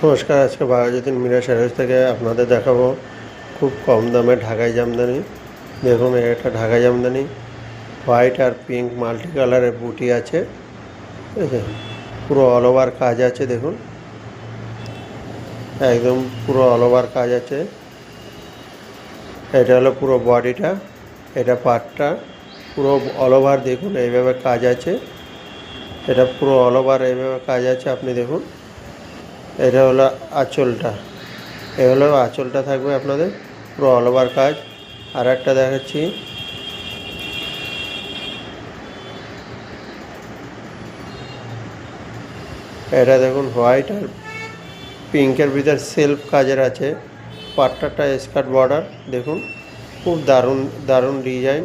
নমস্কার, আজকে বাঘাযতীন মীরা স্যারিজ থেকে আপনাদের দেখাবো খুব কম দামে ঢাকাই জামদানি। দেখুন, এটা ঢাকাই জামদানি, হোয়াইট আর পিঙ্ক মাল্টি কালারের বুটি আছে, ঠিক আছে। পুরো অল ওভার কাজ আছে, দেখুন একদম পুরো অল ওভার কাজ আছে। এটা হলো পুরো বডিটা, এটা পার্টটা পুরো অল ওভার, দেখুন এইভাবে কাজ আছে। এটা পুরো অল ওভার এইভাবে কাজ আছে, আপনি দেখুন। এটা হলো আঁচলটা, এ হলো আঁচলটা থাকবে আপনাদের পুরো অল ওভার কাজ। আর একটা দেখাচ্ছি, এটা দেখুন হোয়াইট আর পিঙ্কের ভিতর সেলফ কাজের আছে। পাট্টাটা স্কার্ট বর্ডার, দেখুন খুব দারুণ দারুণ ডিজাইন,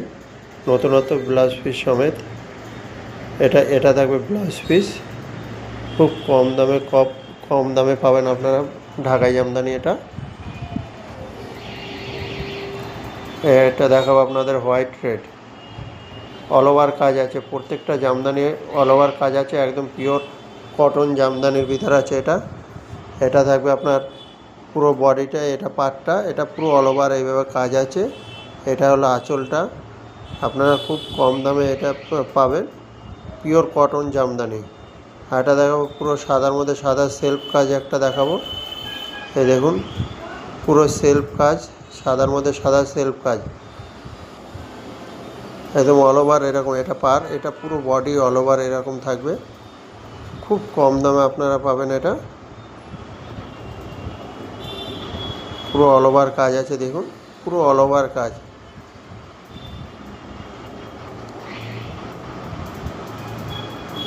নতুনত্ব ব্লাউজ পিস সমেত। এটা থাকবে ব্লাউজ পিস, খুব কম দামে পাবেন আপনারা ঢাকাই জামদানি। এটা দেখাবো আপনাদের হোয়াইট রেড, অল ওভার কাজ আছে, প্রত্যেকটা জামদানি অল ওভার কাজ আছে, একদম পিওর কটন জামদানির ভিতরে আছে। এটা থাকবে আপনার পুরো বডিটা, এটা পাটটা, এটা পুরো অল ওভার এইভাবে কাজ আছে। এটা হলো আঁচলটা, আপনারা খুব কম দামে এটা পাবেন, পিওর কটন জামদানি। এটা দেখাবো পুরো সাদার মধ্যে সাদা সেলফ কাজ, একটা দেখাবো। এই দেখুন পুরো সেলফ কাজ, সাদার মধ্যে সাদা সেলফ কাজ, একদম অল ওভার এরকম। এটা পুরো বডি অল ওভার এরকম থাকবে, খুব কম দামে আপনারা পাবেন। এটা পুরো অল ওভার কাজ আছে, দেখুন পুরো অল ওভার কাজ।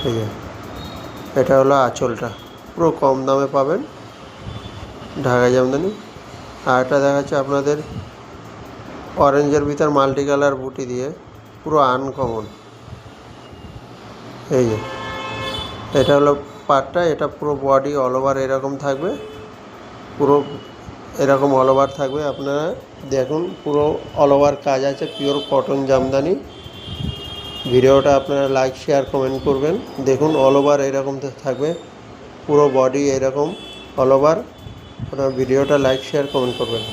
ঠিক আছে, এটা হলো আঁচলটা, পুরো কম দামে পাবেন ঢাকাই জামদানি। আর এটা দেখাচ্ছে আপনাদের অরেঞ্জের ভিতর মাল্টি কালার বুটি দিয়ে, পুরো আনকমন। এই যে এটা হলো পাটটা, এটা পুরো বডি অল ওভার এরকম থাকবে, পুরো এরকম অল ওভার থাকবে। আপনারা দেখুন পুরো অল ওভার কাজ আছে, পিওর কটন জামদানি। ভিডিওটা আপনারা লাইক শেয়ার কমেন্ট করবেন। দেখুন অল ওভার এরকম থাকবে, পুরো বডি এরকম অল ওভার। আপনারা ভিডিওটা লাইক শেয়ার কমেন্ট করবেন।